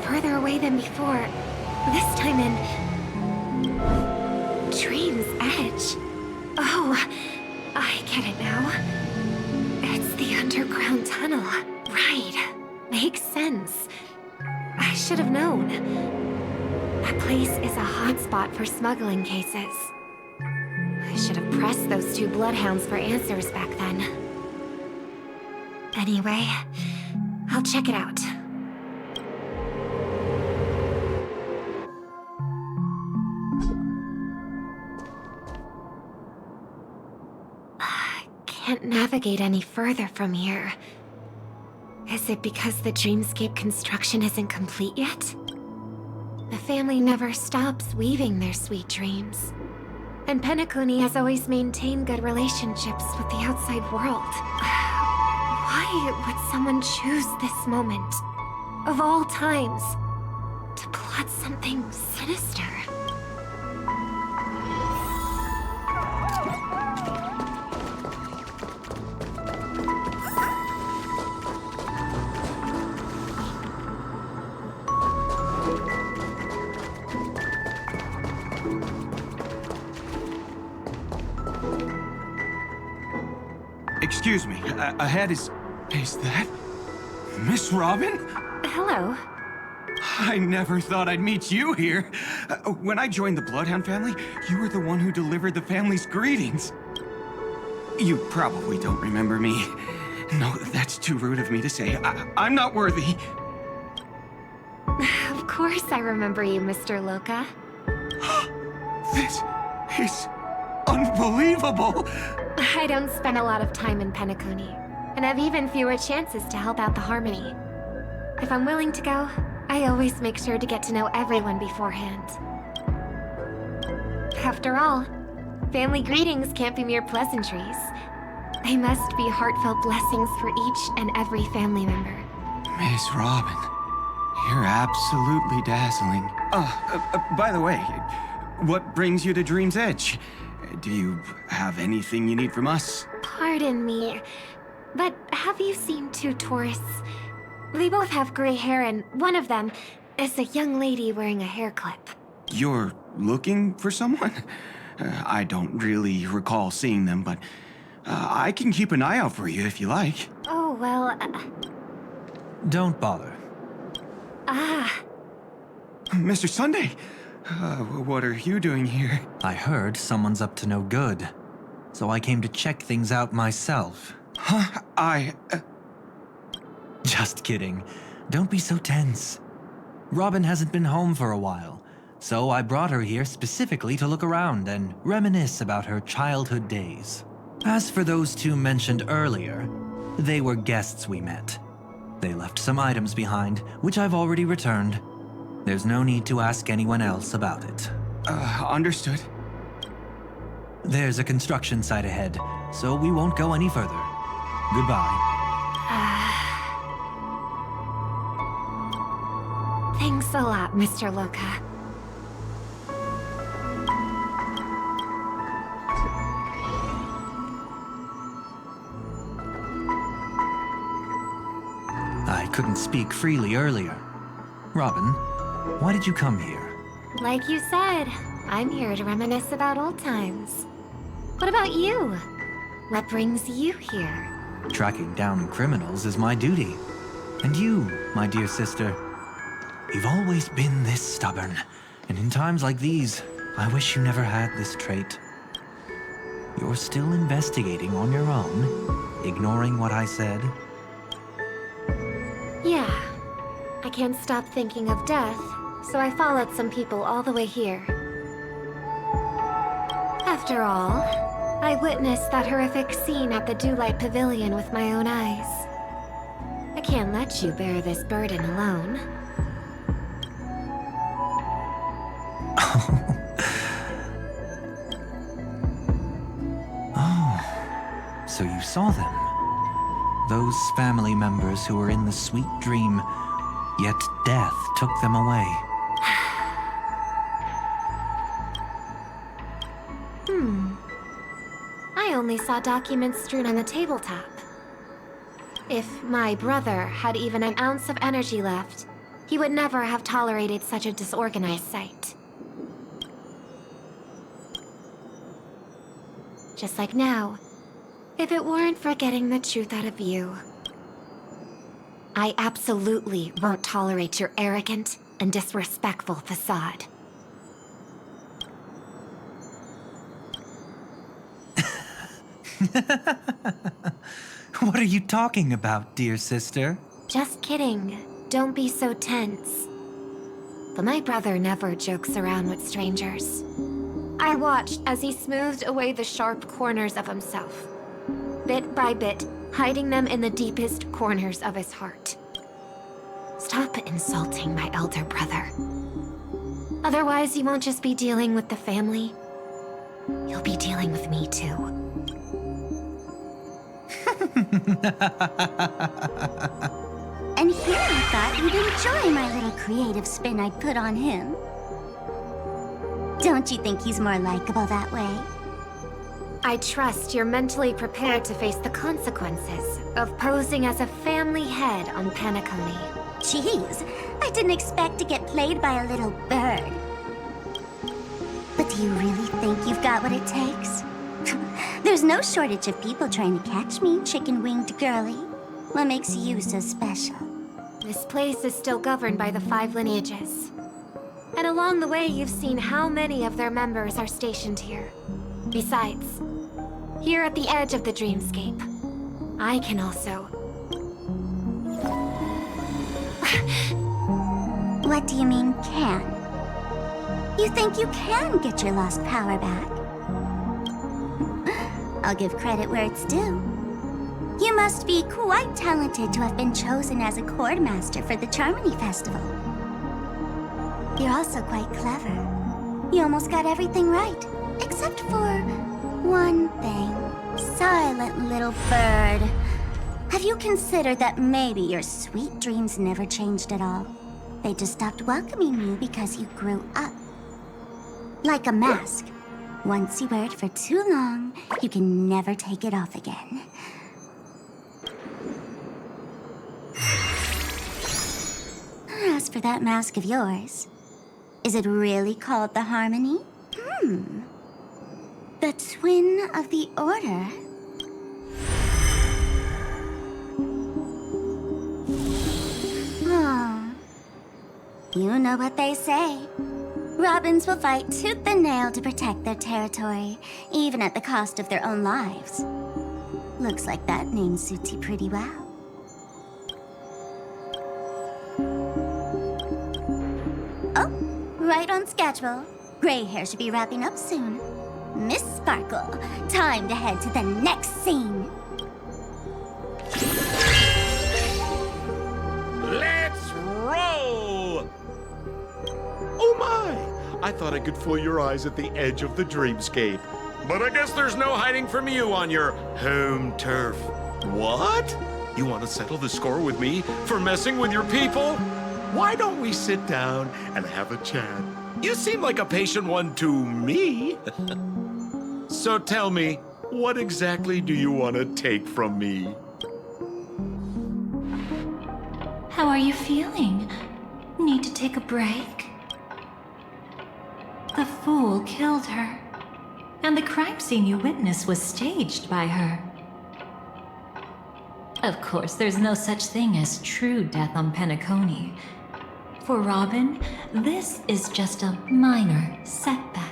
H: Further away than before. This time in... Dream's Edge. Oh, I get it now. It's the underground tunnel. Right. Makes sense. I should have known. That place is a hotspot for smuggling cases. I should have pressed those two bloodhounds for answers back then. Anyway, I'll check it out. Can't navigate any further from here. Is it because the dreamscape construction isn't complete yet? The family never stops weaving their sweet dreams. And Penacony has always maintained good relationships with the outside world. Why would someone choose this moment, of all times, to plot something sinister?
R: Excuse me, ahead is that Miss Robin?
H: Hello.
R: I never thought I'd meet you here. When I joined the Bloodhound family, you were the one who delivered the family's greetings. You probably don't remember me. No, that's too rude of me to say. I'm not worthy.
H: Of course I remember you, Mr. Loka.
R: This is unbelievable.
H: I don't spend a lot of time in Penacony, and have even fewer chances to help out the Harmony. If I'm willing to go, I always make sure to get to know everyone beforehand. After all, family greetings can't be mere pleasantries. They must be heartfelt blessings for each and every family member.
R: Miss Robin, you're absolutely dazzling. By the way, what brings you to Dream's Edge? Do you have anything you need from us?
H: Pardon me, but have you seen two tourists? They both have gray hair, and one of them is a young lady wearing a hair clip.
R: You're looking for someone? I don't really recall seeing them, but I can keep an eye out for you if you like.
H: Oh, well...
B: Don't bother.
R: Mr. Sunday, what are you doing here?
B: I heard someone's up to no good, so I came to check things out myself.
R: Huh?
B: Just kidding. Don't be so tense. Robin hasn't been home for a while, so I brought her here specifically to look around and reminisce about her childhood days. As for those two mentioned earlier, they were guests we met. They left some items behind, which I've already returned. There's no need to ask anyone else about it.
R: Understood.
B: There's a construction site ahead, so we won't go any further. Goodbye.
H: Thanks a lot, Mr. Loka.
B: I couldn't speak freely earlier. Robin, why did you come here?
H: Like you said, I'm here to reminisce about old times. What about you? What brings you here?
B: Tracking down criminals is my duty. And you, my dear sister, you've always been this stubborn. And in times like these, I wish you never had this trait. You're still investigating on your own, ignoring what I said.
H: Yeah. I can't stop thinking of death, so I followed some people all the way here. After all, I witnessed that horrific scene at the Dewlight Pavilion with my own eyes. I can't let you bear this burden alone.
B: Oh, so you saw them. Those family members who were in the sweet dream, yet death took them away.
H: I only saw documents strewn on the tabletop. If my brother had even an ounce of energy left, he would never have tolerated such a disorganized sight. Just like now, if it weren't for getting the truth out of you, I absolutely won't tolerate your arrogant and disrespectful facade.
B: What are you talking about, dear sister?
H: Just kidding. Don't be so tense. But my brother never jokes around with strangers. I watched as he smoothed away the sharp corners of himself, bit by bit, hiding them in the deepest corners of his heart. Stop insulting my elder brother. Otherwise, you won't just be dealing with the family. You'll be dealing with me, too.
S: And here I thought you'd enjoy my little creative spin I put on him. Don't you think he's more likable that way?
H: I trust you're mentally prepared to face the consequences of posing as a family head on Penacony.
S: Jeez, I didn't expect to get played by a little bird. But do you really think you've got what it takes? There's no shortage of people trying to catch me, chicken-winged girly. What makes you so special?
H: This place is still governed by the 5 lineages. And along the way, you've seen how many of their members are stationed here. Besides, here at the edge of the dreamscape, I can also...
S: What do you mean, can? You think you can get your lost power back? I'll give credit where it's due. You must be quite talented to have been chosen as a chord master for the Charmony Festival. You're also quite clever. You almost got everything right, except for one thing. Silent little bird. Have you considered that maybe your sweet dreams never changed at all? They just stopped welcoming you because you grew up. Like a mask. Once you wear it for too long, you can never take it off again. As for that mask of yours, is it really called the Harmony? The twin of the Order? Oh. You know what they say. Robins will fight tooth and nail to protect their territory, even at the cost of their own lives. Looks like that name suits you pretty well. right on schedule. Gray hair should be wrapping up soon. Miss Sparkle, time to head to the next scene.
P: Let's roll! Oh my! I thought I could fool your eyes at the edge of the dreamscape. But I guess there's no hiding from you on your home turf. What? You want to settle the score with me for messing with your people? Why don't we sit down and have a chat? You seem like a patient one to me. So tell me, what exactly do you want to take from me?
E: How are you feeling? Need to take a break? The fool killed her. And the crime scene you witnessed was staged by her. Of course, there's no such thing as true death on Penacony. For Robin, this is just a minor setback.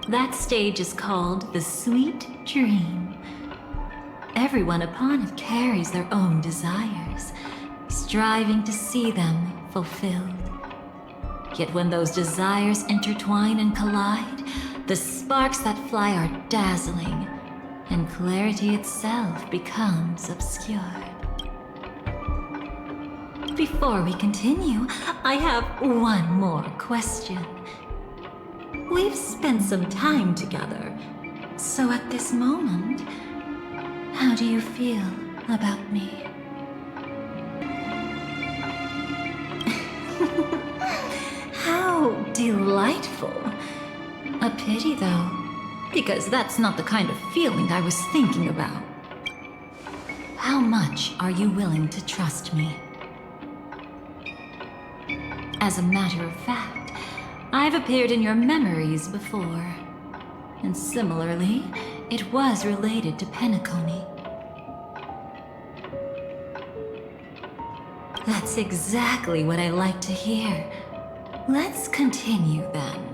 E: That stage is called the Sweet Dream. Everyone upon it carries their own desires, striving to see them fulfilled. Yet when those desires intertwine and collide, the sparks that fly are dazzling, and clarity itself becomes obscured. Before we continue, I have one more question. We've spent some time together, so at this moment, how do you feel about me? How delightful. A pity, though, because that's not the kind of feeling I was thinking about. How much are you willing to trust me? As a matter of fact, I've appeared in your memories before. And similarly, it was related to Penacony. That's exactly what I like to hear. Let's continue then.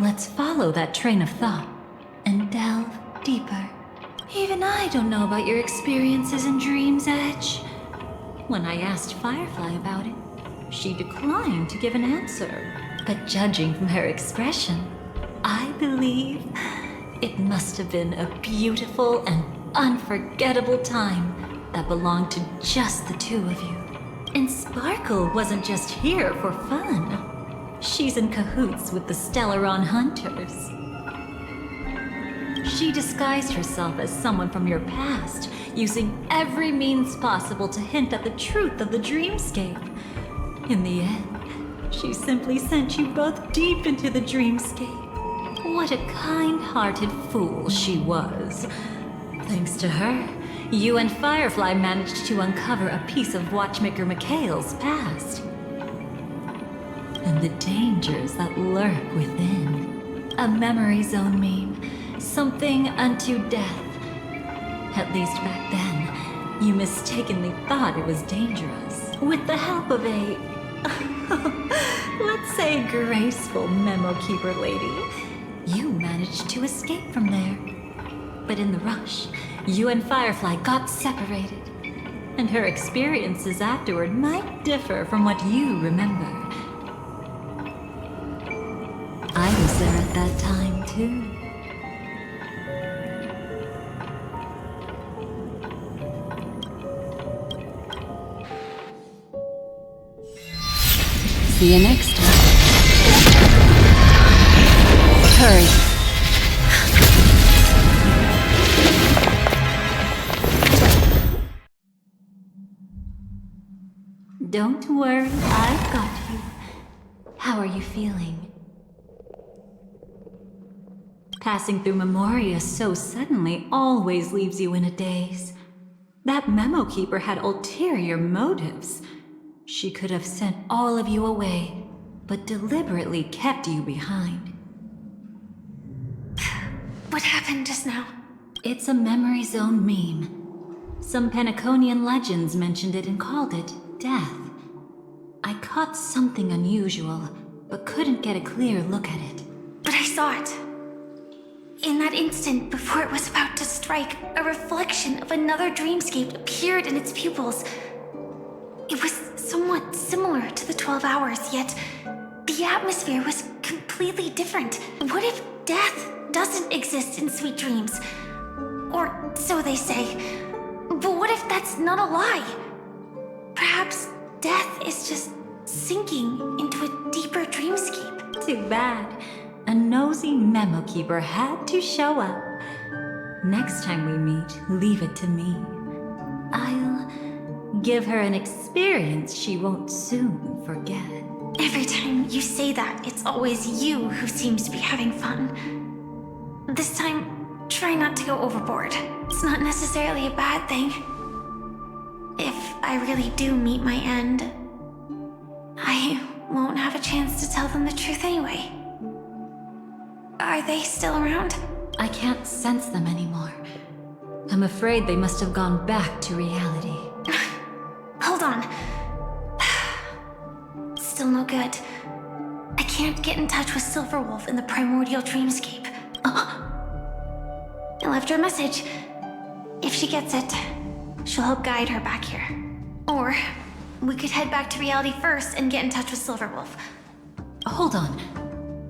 E: Let's follow that train of thought and delve deeper. Even I don't know about your experiences in Dream's Edge. When I asked Firefly about it, she declined to give an answer. But judging from her expression, I believe it must have been a beautiful and unforgettable time that belonged to just the two of you. And Sparkle wasn't just here for fun. She's in cahoots with the Stellaron Hunters. She disguised herself as someone from your past, using every means possible to hint at the truth of the dreamscape. In the end, she simply sent you both deep into the dreamscape. What a kind-hearted fool she was. Thanks to her, you and Firefly managed to uncover a piece of Watchmaker Mikhail's past. And the dangers that lurk within. A memory zone meme. Something unto death. At least back then, you mistakenly thought it was dangerous. With the help of a... let's say graceful memo keeper lady, you managed to escape from there. But in the rush, you and Firefly got separated. And her experiences afterward might differ from what you remember. I was there at that time, too.
G: See you next time. Hurry.
E: Don't worry, I've got you. How are you feeling? Passing through Memoria so suddenly always leaves you in a daze. That memo keeper had ulterior motives. She could have sent all of you away, but deliberately kept you behind.
H: What happened just now?
E: It's a memory zone meme. Some Penaconian legends mentioned it and called it death. I caught something unusual, but couldn't get a clear look at it.
H: But I saw it. In that instant, before it was about to strike, a reflection of another dreamscape appeared in its pupils. It was somewhat similar to the 12 hours, yet the atmosphere was completely different. What if death doesn't exist in sweet dreams? Or so they say. But what if that's not a lie? Perhaps death is just sinking into a deeper dreamscape.
E: Too bad. A nosy memo keeper had to show up. Next time we meet, leave it to me. I'll give her an experience she won't soon forget.
H: Every time you say that, it's always you who seems to be having fun. This time, try not to go overboard. It's not necessarily a bad thing. If I really do meet my end, I won't have a chance to tell them the truth anyway. Are they still around?
E: I can't sense them anymore. I'm afraid they must have gone back to reality.
H: Hold on. Still no good. I can't get in touch with Silverwolf in the primordial dreamscape. I left her a message. If she gets it, she'll help guide her back here. Or we could head back to reality first and get in touch with Silverwolf.
E: Hold on.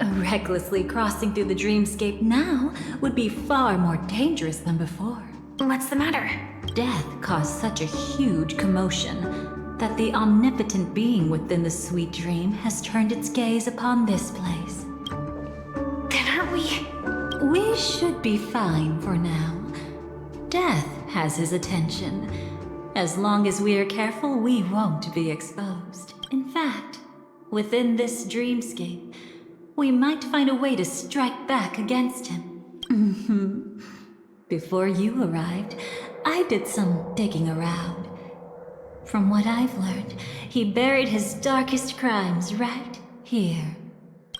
E: Recklessly crossing through the dreamscape now would be far more dangerous than before.
H: What's the matter?
E: Death caused such a huge commotion that the omnipotent being within the sweet dream has turned its gaze upon this place.
H: Then aren't we?
E: We should be fine for now. Death has his attention. As long as we are careful, we won't be exposed. In fact, within this dreamscape, we might find a way to strike back against him. Before you arrived, I did some digging around. From what I've learned, he buried his darkest crimes right here.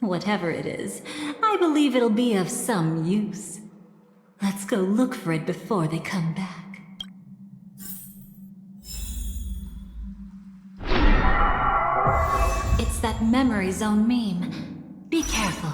E: Whatever it is, I believe it'll be of some use. Let's go look for it before they come back. It's that memory zone meme. Be careful.